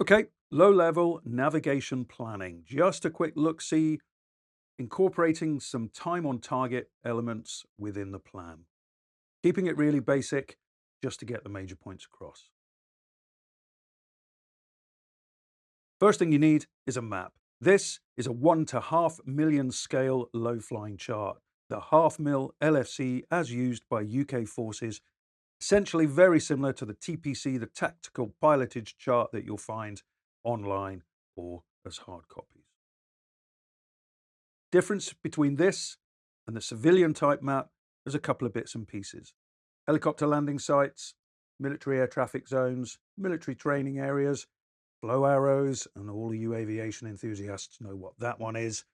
Okay, low-level navigation planning. Just a quick look-see, incorporating some time-on-target elements within the plan. Keeping it really basic, just to get the major points across. First thing you need is a map. This is a 1 to half million scale low-flying chart. The half mil LFC as used by UK forces, essentially very similar to the TPC, the tactical pilotage chart that you'll find online or as hard copies. Difference between this and the civilian type map, there's a couple of bits and pieces. Helicopter landing sites, military air traffic zones, military training areas, flow arrows, and all of you aviation enthusiasts know what that one is.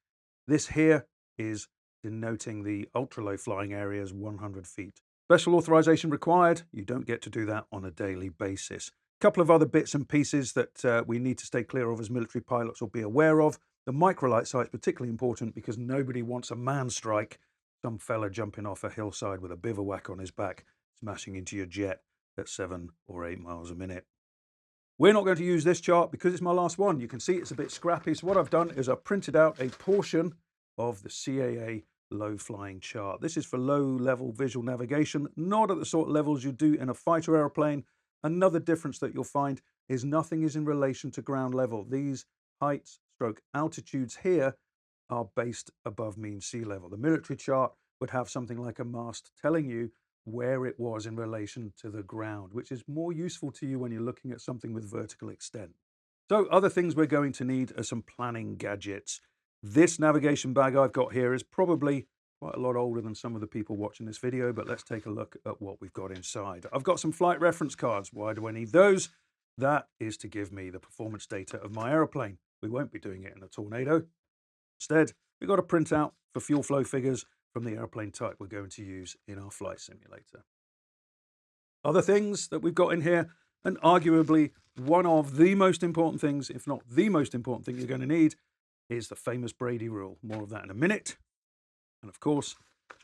This here is denoting the ultra-low flying areas, 100 feet. Special authorization required. You don't get to do that on a daily basis. A couple of other bits and pieces that we need to stay clear of as military pilots or be aware of. The microlight site is particularly important because nobody wants a man strike, some fella jumping off a hillside with a bivouac on his back, smashing into your jet at 7 or 8 miles a minute. We're not going to use this chart because it's my last one. You can see it's a bit scrappy. So what I've done is I've printed out a portion of the CAA low flying chart. This is for low level visual navigation, not at the sort of levels you do in a fighter airplane. Another difference that you'll find is nothing is in relation to ground level. These heights stroke altitudes here are based above mean sea level. The military chart would have something like a mast telling you where it was in relation to the ground, which is more useful to you when you're looking at something with vertical extent. So other things we're going to need are some planning gadgets. This navigation bag I've got here is probably quite a lot older than some of the people watching this video, but let's take a look at what we've got inside. I've got some flight reference cards. Why do I need those? That is to give me the performance data of my aeroplane. We won't be doing it in a tornado. Instead, we've got a printout for fuel flow figures from the airplane type we're going to use in our flight simulator. Other things that we've got in here, and arguably one of the most important things, if not the most important thing you're going to need, is the famous Brady rule. More of that in a minute. And of course,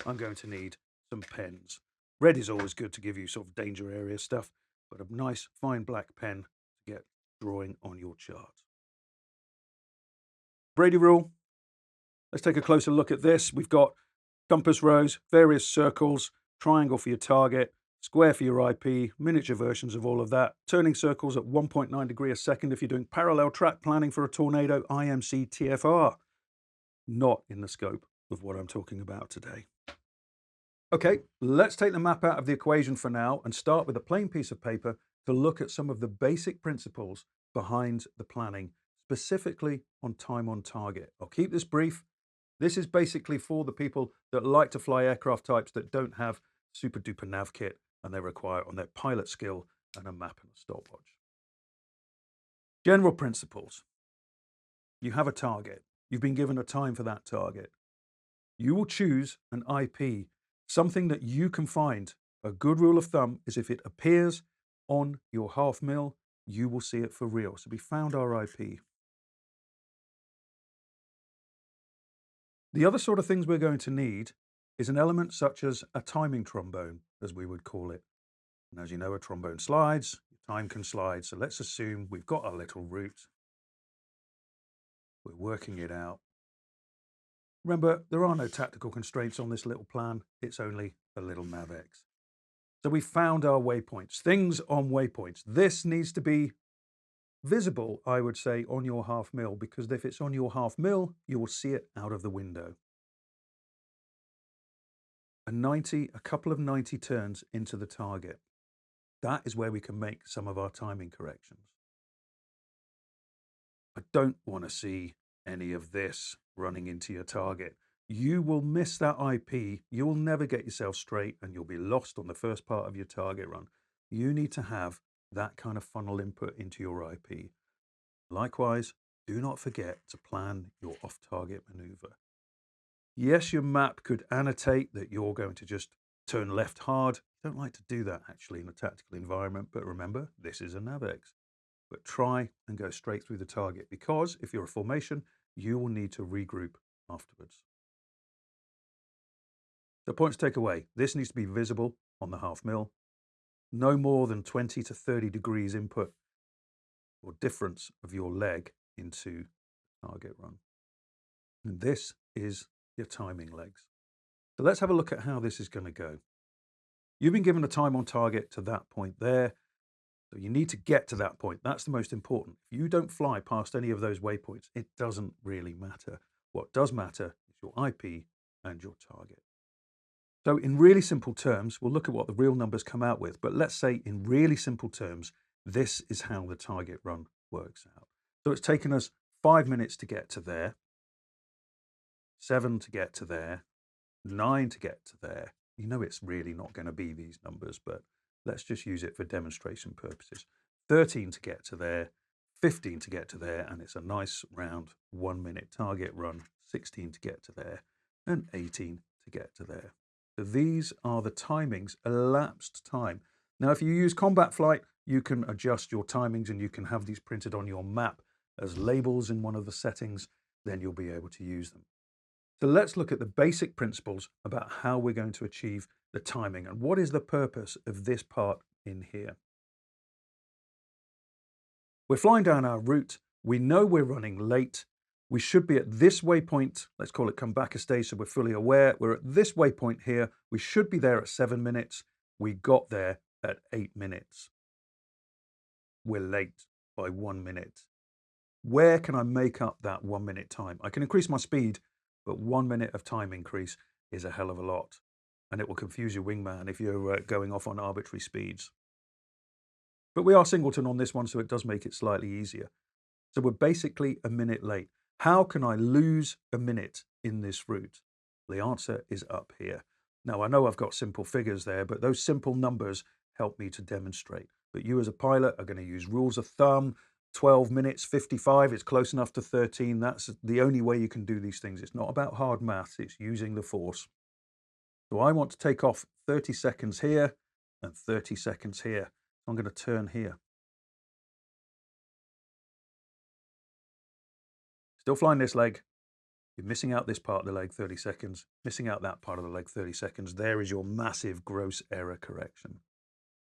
I'm going to need some pens. Red is always good to give you sort of danger area stuff, but a nice fine black pen to get drawing on your chart. Brady rule. Let's take a closer look at this. We've got compass rose, various circles, triangle for your target, square for your IP, miniature versions of all of that, turning circles at 1.9 degrees a second if you're doing parallel track planning for a tornado, IMC TFR. Not in the scope of what I'm talking about today. Okay, let's take the map out of the equation for now and start with a plain piece of paper to look at some of the basic principles behind the planning, specifically on time on target. I'll keep this brief. This is basically for the people that like to fly aircraft types that don't have super duper nav kit and they require on their pilot skill and a map and a stopwatch. General principles. You have a target. You've been given a time for that target. You will choose an IP, something that you can find. A good rule of thumb is if it appears on your half mil, you will see it for real. So we found our IP. The other sort of things we're going to need is an element such as a timing trombone, as we would call it. And as you know, a trombone slides, time can slide. So let's assume we've got our little route. We're working it out. Remember, there are no tactical constraints on this little plan. It's only a little NavX. So we found our waypoints, things on waypoints. This needs to be visible, I would say, on your half mil, because if it's on your half mil, you will see it out of the window. A couple of 90 turns into the target. That is where we can make some of our timing corrections. I don't want to see any of this running into your target. You will miss that IP. You will never get yourself straight and you'll be lost on the first part of your target run. You need to have that kind of funnel input into your IP. Likewise, do not forget to plan your off-target maneuver. Yes, your map could annotate that you're going to just turn left hard. I don't like to do that actually in a tactical environment, but remember, this is a NavX. But try and go straight through the target because if you're a formation, you will need to regroup afterwards. So points to take away. This needs to be visible on the half mil. No more than 20 to 30 degrees input or difference of your leg into target run. And this is your timing legs. So let's have a look at how this is going to go. You've been given a time on target to that point there. So you need to get to that point. That's the most important. If you don't fly past any of those waypoints, it doesn't really matter. What does matter is your IP and your target. So in really simple terms, we'll look at what the real numbers come out with, but let's say in really simple terms, this is how the target run works out. So it's taken us 5 minutes to get to there, 7 to get to there, 9 to get to there. You know it's really not going to be these numbers, but let's just use it for demonstration purposes. 13 to get to there, 15 to get to there, and it's a nice round 1 minute target run, 16 to get to there, and 18 to get to there. So these are the timings, elapsed time. Now, if you use combat flight, you can adjust your timings and you can have these printed on your map as labels in one of the settings, then you'll be able to use them. So let's look at the basic principles about how we're going to achieve the timing and what is the purpose of this part in here. We're flying down our route. We know we're running late. We should be at this waypoint. Let's call it come back a stage so we're fully aware. We're at this waypoint here. We should be there at 7 minutes. We got there at 8 minutes. We're late by 1 minute. Where can I make up that 1 minute time? I can increase my speed, but 1 minute of time increase is a hell of a lot. And it will confuse your wingman if you're going off on arbitrary speeds. But we are singleton on this one, so it does make it slightly easier. So we're basically a minute late. How can I lose a minute in this route? The answer is up here. Now, I know I've got simple figures there, but those simple numbers help me to demonstrate. But you as a pilot are going to use rules of thumb. 12 minutes, 55, it's close enough to 13. That's the only way you can do these things. It's not about hard maths, it's using the force. So I want to take off 30 seconds here and 30 seconds here. I'm going to turn here. Still flying this leg. You're missing out this part of the leg, 30 seconds. Missing out that part of the leg, 30 seconds. There is your massive gross error correction.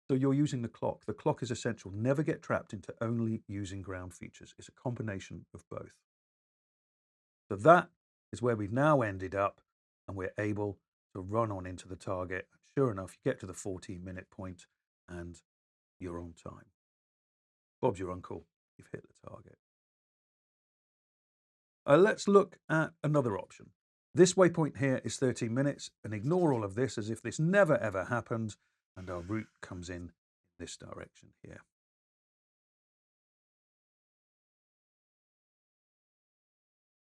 So you're using the clock. The clock is essential. Never get trapped into only using ground features. It's a combination of both. So that is where we've now ended up, and we're able to run on into the target. Sure enough, you get to the 14-minute point and you're on time. Bob's your uncle. You've hit the target. Let's look at another option. This waypoint here is 13 minutes, and ignore all of this as if this never ever happened, and our route comes in this direction here.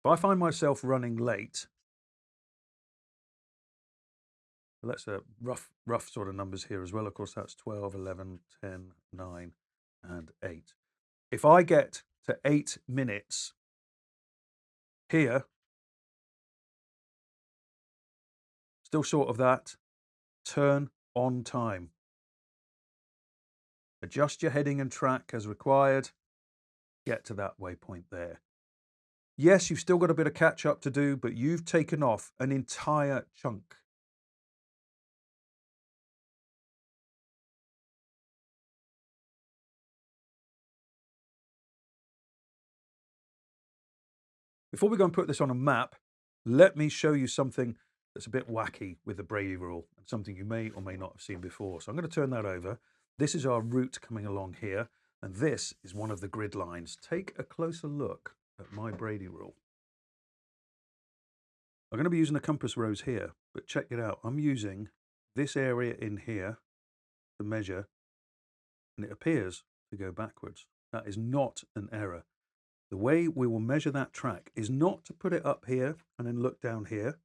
If I find myself running late, let's rough sort of numbers here as well. Of course, that's 12, 11, 10, 9, and 8. If I get to 8 minutes here, still short of that, turn on time. Adjust your heading and track as required. Get to that waypoint there. Yes, you've still got a bit of catch up to do, but you've taken off an entire chunk. Before we go and put this on a map, let me show you something that's a bit wacky with the Brady rule, and something you may or may not have seen before. So I'm going to turn that over. This is our route coming along here, and this is one of the grid lines. Take a closer look at my Brady rule. I'm going to be using a compass rose here, but check it out. I'm using this area in here to measure, and it appears to go backwards. That is not an error. The way we will measure that track is not to put it up here and then look down here.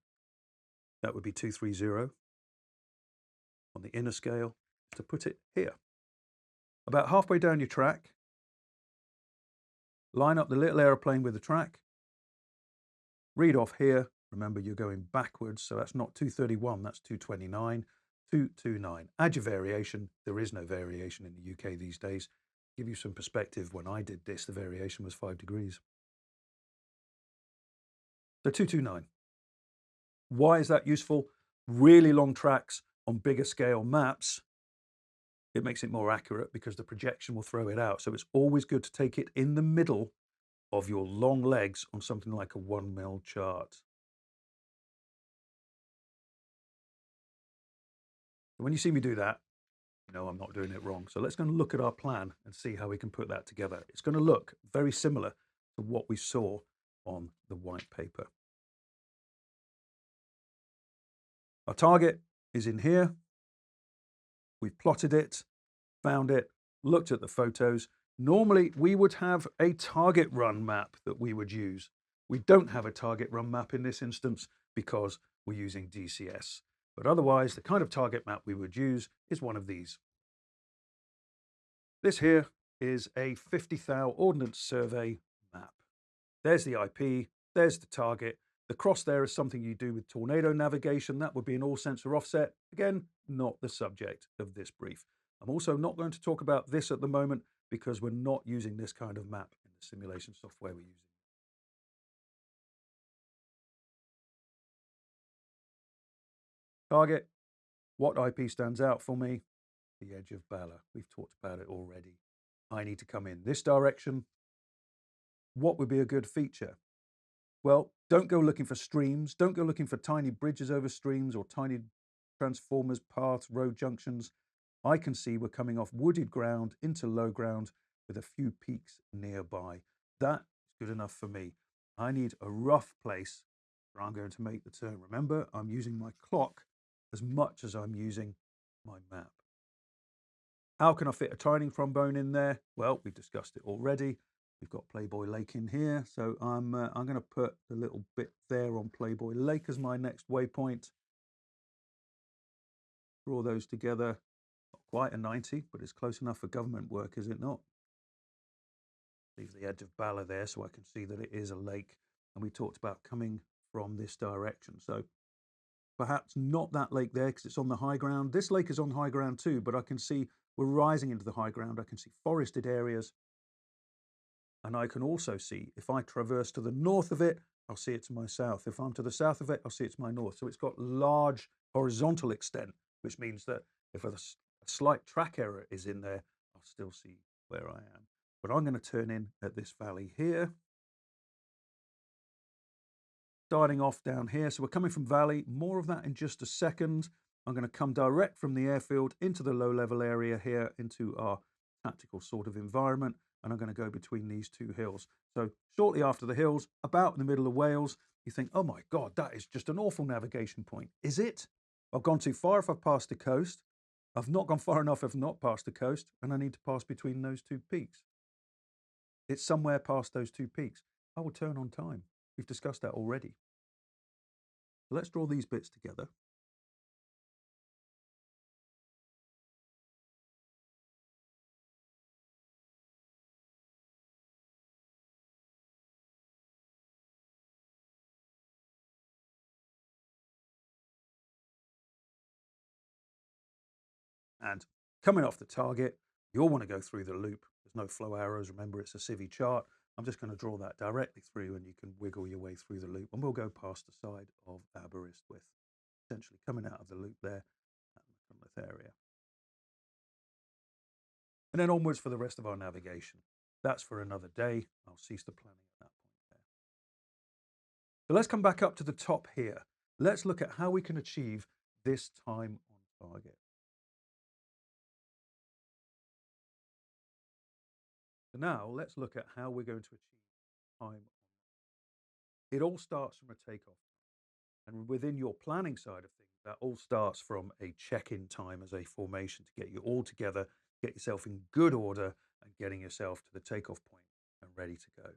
That would be 230. On the inner scale, to put it here. About halfway down your track, line up the little aeroplane with the track. Read off here. Remember, you're going backwards, so that's not 231, that's 229. 229. Add your variation. There is no variation in the UK these days. Give you some perspective, when I did this, the variation was 5 degrees. So 229. Why is that useful? Really long tracks on bigger scale maps. it makes it more accurate because the projection will throw it out. So it's always good to take it in the middle of your long legs on something like a 1mm chart. When you see me do that, you know I'm not doing it wrong. So let's go and look at our plan and see how we can put that together. It's going to look very similar to what we saw on the white paper. Our target is in here. We've plotted it, found it, looked at the photos. Normally, we would have a target run map that we would use. We don't have a target run map in this instance because we're using DCS. But otherwise, the kind of target map we would use is one of these. This here is a 50 thou Ordnance Survey map. There's the IP, there's the target. The cross there is something you do with tornado navigation. That would be an all sensor offset. Again, not the subject of this brief. I'm also not going to talk about this at the moment because we're not using this kind of map in the simulation software we're using. Target, what IP stands out for me? The edge of Bala. We've talked about it already. I need to come in this direction. What would be a good feature? Well, don't go looking for streams. Don't go looking for tiny bridges over streams or tiny transformers, paths, road junctions. I can see we're coming off wooded ground into low ground with a few peaks nearby. That is good enough for me. I need a rough place where I'm going to make the turn. Remember, I'm using my clock as much as I'm using my map. How can I fit a timing trombone in there? Well, we've discussed it already. We've got Playboy Lake in here, so I'm going to put the little bit there on Playboy Lake as my next waypoint. Draw those together. Not quite a 90, but it's close enough for government work, is it not? Leave the edge of Bala there so I can see that it is a lake. And we talked about coming from this direction. So perhaps not that lake there because it's on the high ground. This lake is on high ground too, but I can see we're rising into the high ground. I can see forested areas. And I can also see, if I traverse to the north of it, I'll see it to my south. If I'm to the south of it, I'll see it to my north. So it's got large horizontal extent, which means that if a slight track error is in there, I'll still see where I am. But I'm going to turn in at this valley here. Starting off down here. So we're coming from valley, more of that in just a second. I'm going to come direct from the airfield into the low level area here into our tactical sort of environment. And I'm going to go between these two hills. So shortly after the hills, about in the middle of Wales, you think, oh my God, that is just an awful navigation point. Is it? I've gone too far if I've passed the coast. I've not gone far enough if I've not passed the coast, and I need to pass between those two peaks. It's somewhere past those two peaks. I will turn on time. We've discussed that already. Let's draw these bits together. And coming off the target, you'll want to go through the loop. There's no flow arrows. Remember, it's a civvy chart. I'm just going to draw that directly through and you can wiggle your way through the loop. And we'll go past the side of Aberystwyth, essentially coming out of the loop there at Monmouth area. And then onwards for the rest of our navigation. That's for another day. I'll cease the planning at that point there. So let's come back up to the top here. Let's look at how we can achieve this time on target. So now let's look at how we're going to achieve time. It all starts from a takeoff. And within your planning side of things, that all starts from a check-in time as a formation to get you all together, get yourself in good order and getting yourself to the takeoff point and ready to go.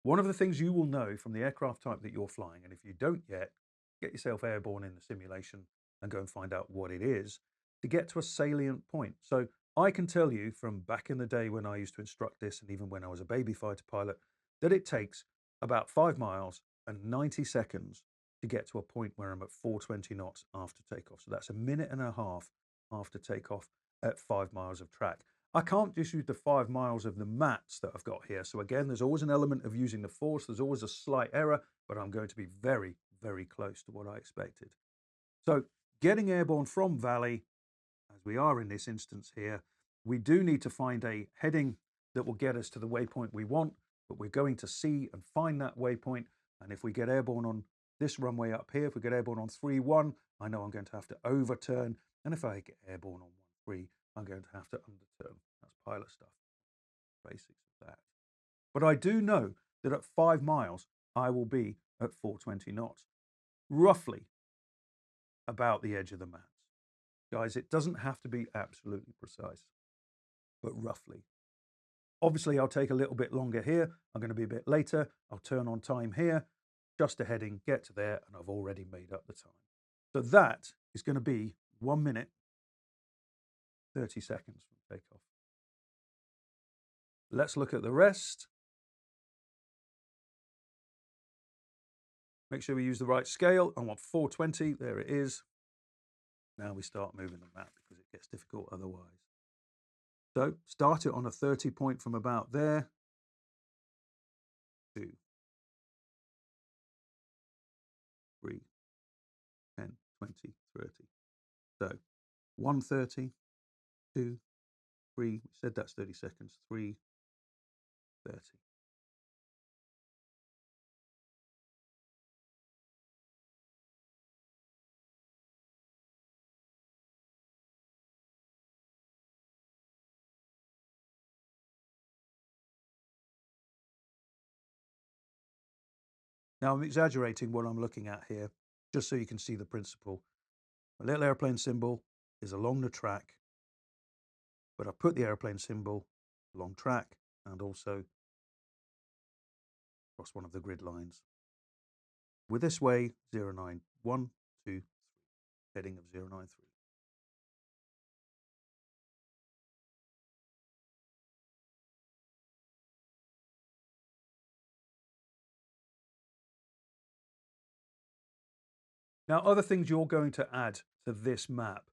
One of the things you will know from the aircraft type that you're flying, and if you don't yet, get yourself airborne in the simulation and go and find out what it is to get to a salient point. So I can tell you from back in the day when I used to instruct this and even when I was a baby fighter pilot, that it takes about 5 miles and 90 seconds to get to a point where I'm at 420 knots after takeoff. So that's a minute and a half after takeoff at 5 miles of track. I can't just use the 5 miles of the mats that I've got here. So again, there's always an element of using the force. There's always a slight error, but I'm going to be very, very close to what I expected. So getting airborne from Valley as as we are in this instance here, we do need to find a heading that will get us to the waypoint we want, but we're going to see and find that waypoint. And if we get airborne on this runway up here, if we get airborne on 3-1, I know I'm going to have to overturn. And if I get airborne on 1-3, I'm going to have to underturn. That's pilot stuff, basics of that. But I do know that at 5 miles, I will be at 420 knots, roughly about the edge of the mats. Guys, it doesn't have to be absolutely precise, but roughly. Obviously, I'll take a little bit longer here. I'm going to be a bit later. I'll turn on time here, just a heading, get to there, and I've already made up the time. So that is going to be 1 minute, 30 seconds from takeoff. Let's look at the rest. Make sure we use the right scale. I want 420. There it is. Now we start moving the map because it gets difficult otherwise. So start it on a 30 point from about there. 2, 3, 10, 20, 30. So 130, 2, 3. We said that's 30 seconds. 3, 30. Now I'm exaggerating what I'm looking at here, just so you can see the principle. A little airplane symbol is along the track, but I put the airplane symbol along track and also across one of the grid lines. With this way, 091, 2, 3, heading of 093. Now, other things you're going to add to this map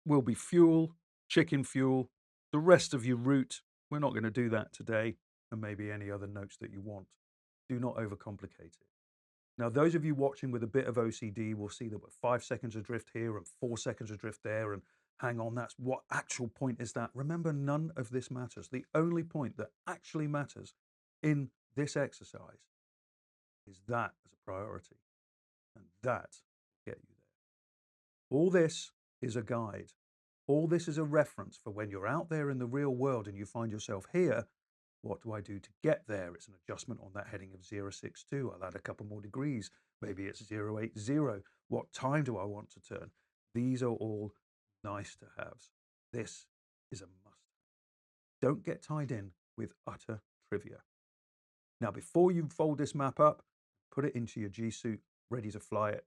will be fuel, chicken fuel, the rest of your route. We're not going to do that today, and maybe any other notes that you want. Do not overcomplicate it. Now, those of you watching with a bit of OCD will see that we're 5 seconds adrift here and 4 seconds adrift there, and hang on, that's what actual point is that? Remember, none of this matters. The only point that actually matters in this exercise is that as a priority, and that will get you there. All this is a guide. All this is a reference for when you're out there in the real world and you find yourself here. What do I do to get there? It's an adjustment on that heading of 062. I'll add a couple more degrees. Maybe it's 080. What time do I want to turn? These are all nice to haves. This is a must. Don't get tied in with utter trivia. Now, before you fold this map up, put it into your G suit, ready to fly it.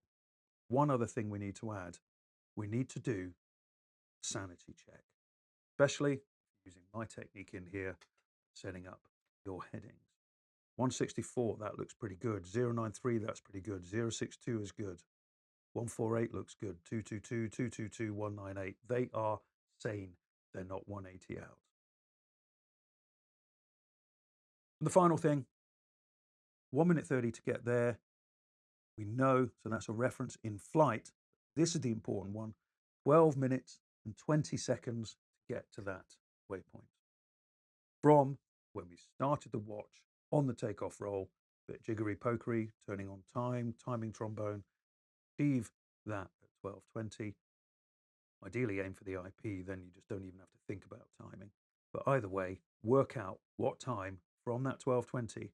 One other thing we need to add. We need to do a sanity check, especially using my technique in here, setting up your headings. 164, that looks pretty good. 093, that's pretty good. 062 is good. 148 looks good. 222, 222, 198. They are sane. They're not 180 out. And the final thing, 1 minute 30 to get there. We know, so that's a reference in flight. This is the important one. 12 minutes and 20 seconds to get to that waypoint. From when we started the watch on the takeoff roll, bit jiggery pokery, turning on time, timing trombone, achieve that at 12:20. Ideally aim for the IP, then you just don't even have to think about timing. But either way, work out what time from that 12:20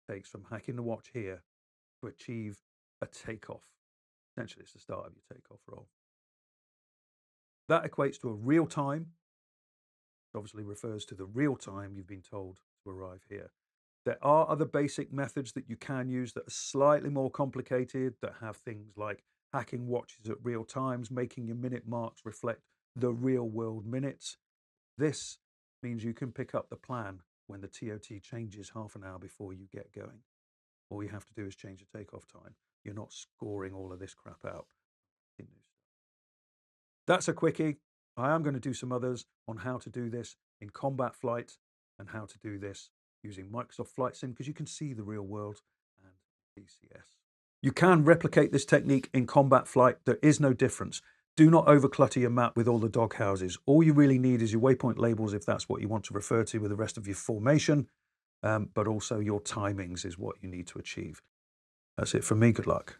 takes from hacking the watch here to achieve a takeoff. Essentially, it's the start of your takeoff roll. That equates to a real time. Obviously refers to the real time you've been told to arrive here. There are other basic methods that you can use that are slightly more complicated, that have things like hacking watches at real times, making your minute marks reflect the real world minutes. This means you can pick up the plan when the TOT changes half an hour before you get going. All you have to do is change the takeoff time. You're not scoring all of this crap out. That's a quickie. I am going to do some others on how to do this in combat flight and how to do this using Microsoft Flight Sim, because you can see the real world and DCS. You can replicate this technique in combat flight. There is no difference. Do not overclutter your map with all the dog houses. All you really need is your waypoint labels if that's what you want to refer to with the rest of your formation, but also your timings is what you need to achieve. That's it from me. Good luck.